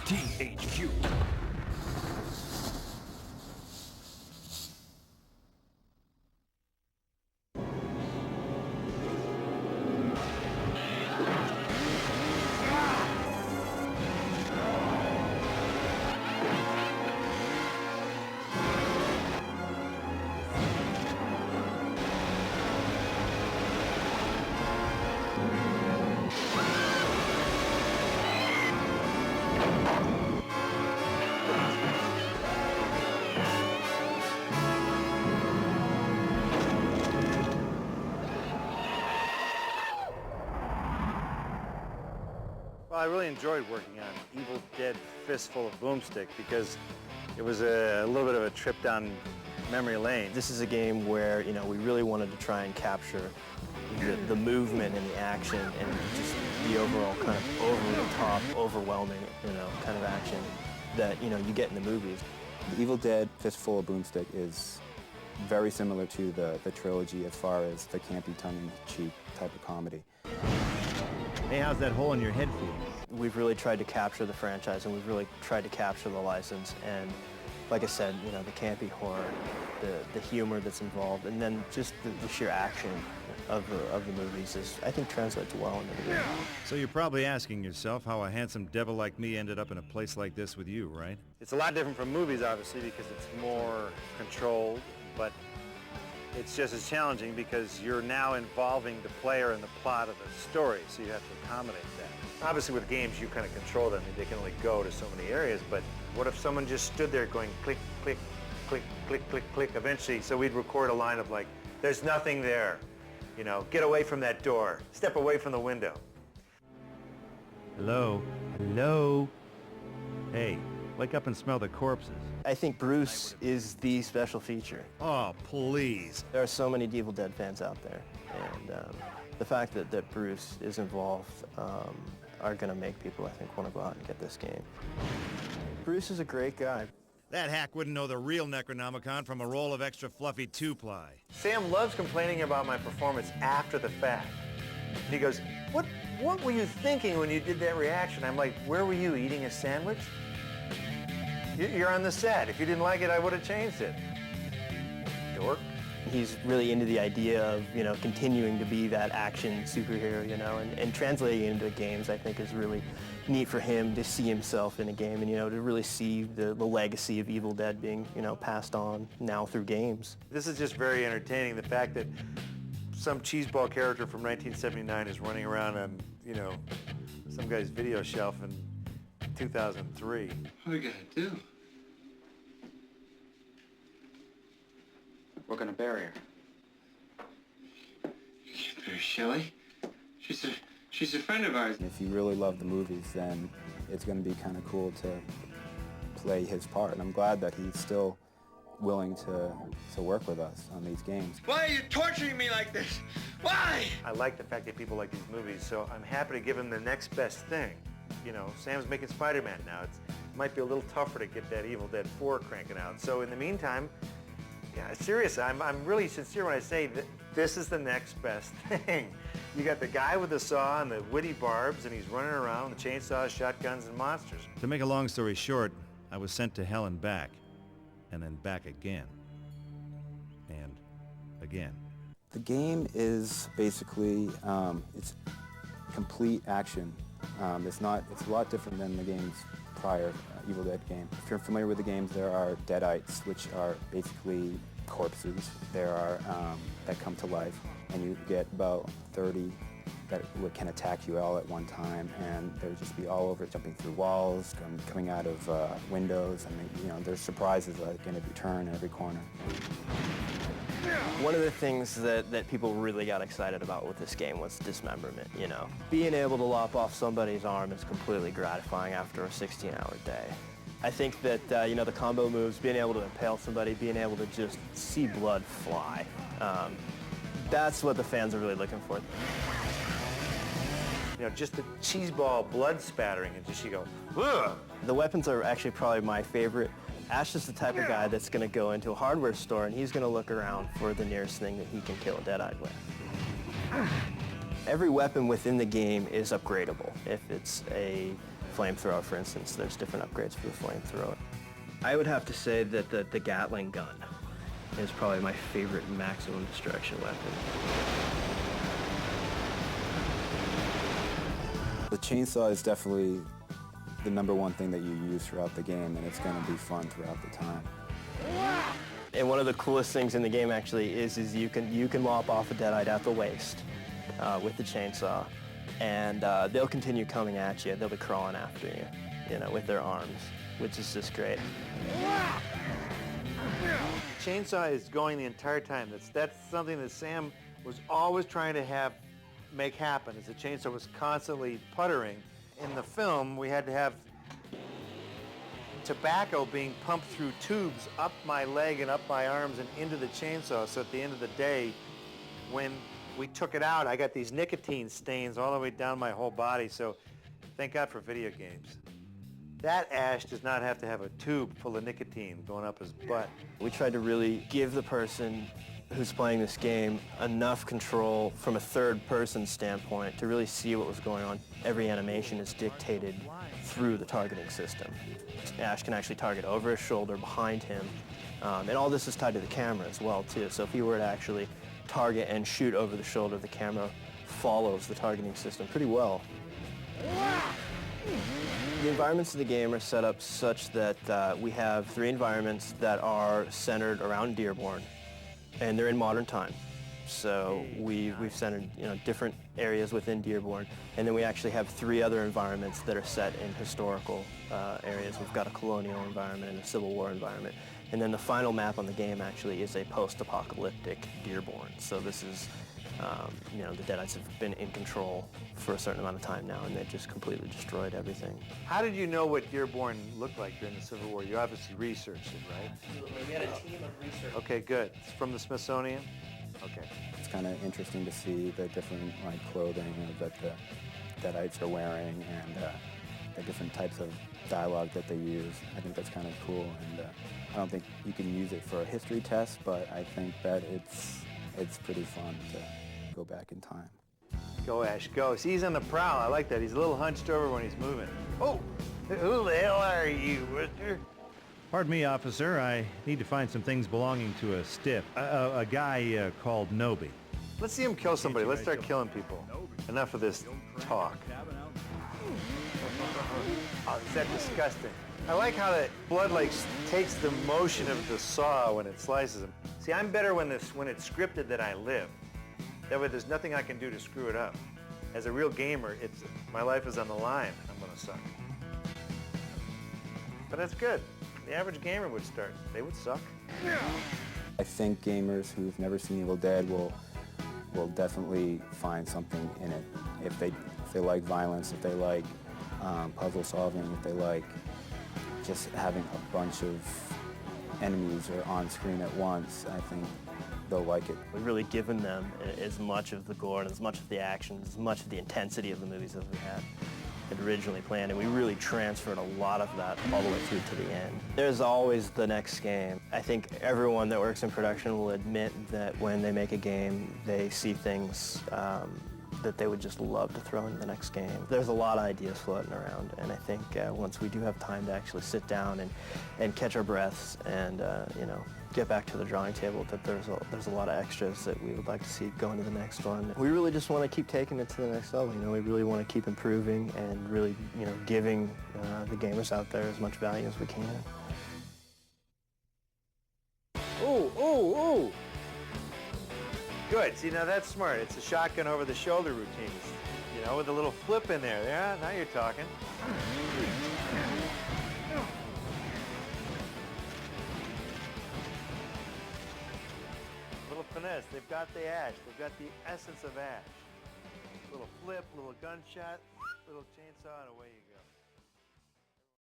THQ. Well, I really enjoyed working on Evil Dead Fistful of Boomstick because it was a little bit of a trip down memory lane. This is a game where, you know, we really wanted to try and capture the movement and the action and just the overall kind of over-the-top, overwhelming, you know, kind of action that, you know, you get in the movies. The Evil Dead Fistful of Boomstick is very similar to the trilogy as far as the campy, tongue-in-cheek type of comedy. Hey, how's that hole in your head feel? We've really tried to capture the franchise and we've really tried to capture the license, and like I said, you know, the campy horror, the humor that's involved, and then just the sheer action of the movies is, I think, translates well into the game. So you're probably asking yourself how a handsome devil like me ended up in a place like this with you, right? It's a lot different from movies, obviously, because it's more controlled, but it's just as challenging because you're now involving the player in the plot of the story, so you have to accommodate that. Obviously, with games, you kind of control them. They can only go to so many areas, but what if someone just stood there going click, click, click, click, click, click, eventually, so we'd record a line of like, there's nothing there, you know, get away from that door, step away from the window. Hello? Hello? Hey, wake up and smell the corpses. I think Bruce is the special feature. Oh, please. There are so many Evil Dead fans out there, and the fact that Bruce is involved are going to make people, I think, want to go out and get this game. Bruce is a great guy. That hack wouldn't know the real Necronomicon from a roll of extra fluffy 2-ply. Sam loves complaining about my performance after the fact. He goes, what were you thinking when you did that reaction? I'm like, where were you, eating a sandwich? You're on the set. If you didn't like it, I would have changed it. Dork. He's really into the idea of, you know, continuing to be that action superhero, you know, and translating it into games, I think, is really neat for him to see himself in a game and, you know, to really see the legacy of Evil Dead being, you know, passed on now through games. This is just very entertaining, the fact that some cheeseball character from 1979 is running around on, you know, some guy's video shelf in 2003. What are we gonna do? We're gonna bury her. You can't bury Shelley. She's a friend of ours. If you really love the movies, then it's going to be kind of cool to play his part. And I'm glad that he's still willing to work with us on these games. Why are you torturing me like this? Why? I like the fact that people like these movies, so I'm happy to give him the next best thing. You know, Sam's making Spider-Man now. It might be a little tougher to get that Evil Dead 4 cranking out. So in the meantime, yeah, seriously, I'm really sincere when I say that this is the next best thing. You got the guy with the saw and the witty barbs, and he's running around with chainsaws, shotguns, and monsters. To make a long story short, I was sent to hell and back then back again. And again. The game is basically, it's complete action. It's a lot different than the games prior, Evil Dead game. If you're familiar with the games, there are Deadites, which are basically corpses. There are that come to life, and you get about 30 that can attack you all at one time, and they'll just be all over, jumping through walls, coming out of windows, and you know, there's surprises like in every turn, every corner. One of the things that people really got excited about with this game was dismemberment, you know. Being able to lop off somebody's arm is completely gratifying after a 16-hour day. I think that, you know, the combo moves, being able to impale somebody, being able to just see blood fly, that's what the fans are really looking for. You know, just the cheeseball blood spattering, and just you go, ugh! The weapons are actually probably my favorite. Ash is the type of guy that's going to go into a hardware store and he's going to look around for the nearest thing that he can kill a Deadite with. Every weapon within the game is upgradable. If it's a flamethrower, for instance. There's different upgrades for the flamethrower. I would have to say that the Gatling gun is probably my favorite maximum destruction weapon. The chainsaw is definitely the #1 thing that you use throughout the game, and it's going to be fun throughout the time. And one of the coolest things in the game actually is you can lop off a Deadite at the waist with the chainsaw, and they'll continue coming at you. They'll be crawling after you, you know, with their arms, which is just great. Chainsaw is going the entire time. That's something that Sam was always trying to make happen, is the chainsaw was constantly puttering. In the film, we had to have tobacco being pumped through tubes up my leg and up my arms and into the chainsaw, so at the end of the day, when we took it out, I got these nicotine stains all the way down my whole body, so thank God for video games. That Ash does not have to have a tube full of nicotine going up his butt. We tried to really give the person who's playing this game enough control from a third-person standpoint to really see what was going on. Every animation is dictated through the targeting system. Ash can actually target over his shoulder, behind him, and all this is tied to the camera as well, too. So if he were to actually target and shoot over the shoulder, the camera follows the targeting system pretty well. The environments of the game are set up such that we have 3 environments that are centered around Dearborn, and they're in modern time. So we've centered, you know, different areas within Dearborn, and then we actually have 3 other environments that are set in historical areas. We've got a colonial environment and a Civil War environment, and then the final map on the game actually is a post-apocalyptic Dearborn. So this is, you know, the Deadites have been in control for a certain amount of time now, and they've just completely destroyed everything. How did you know what Dearborn looked like during the Civil War? You obviously researched it, right? Absolutely. We had a team of researchers. Okay, good. It's from the Smithsonian? Okay. It's kind of interesting to see the different clothing that the Deadites are wearing, and the different types of dialogue that they use. I think that's kind of cool, and I don't think you can use it for a history test, but I think that it's pretty fun to go back in time. Go, Ash, go. See, he's on the prowl. I like that. He's a little hunched over when he's moving. Oh, who the hell are you, mister? Pardon me, officer. I need to find some things belonging to a stiff, a guy called Nobi. Let's see him kill somebody. Let's start killing people. Enough of this talk. Oh, is that disgusting? I like how that blood takes the motion of the saw when it slices them. See, I'm better when it's scripted that I live. That way there's nothing I can do to screw it up. As a real gamer, my life is on the line. I'm gonna suck. But that's good. The average gamer would start. They would suck. I think gamers who've never seen Evil Dead will definitely find something in it. If they like violence, if they like puzzle solving, if they like just having a bunch of enemies or on screen at once, I think they'll like it. We've really given them as much of the gore and as much of the action, as much of the intensity of the movies as we had originally planned, and we really transferred a lot of that all the way through to the end. There's always the next game. I think everyone that works in production will admit that when they make a game, they see things that they would just love to throw into the next game. There's a lot of ideas floating around, and I think once we do have time to actually sit down and catch our breaths and you know, get back to the drawing table, that there's a lot of extras that we would like to see go into the next one. We really just want to keep taking it to the next level. You know, we really want to keep improving and really, you know, giving the gamers out there as much value as we can. Ooh, ooh, ooh. Good. See, now that's smart. It's a shotgun over the shoulder routine. You know, with a little flip in there. Yeah, now you're talking. Little finesse. They've got the Ash. They've got the essence of Ash. Little flip, little gunshot, little chainsaw, and away you go.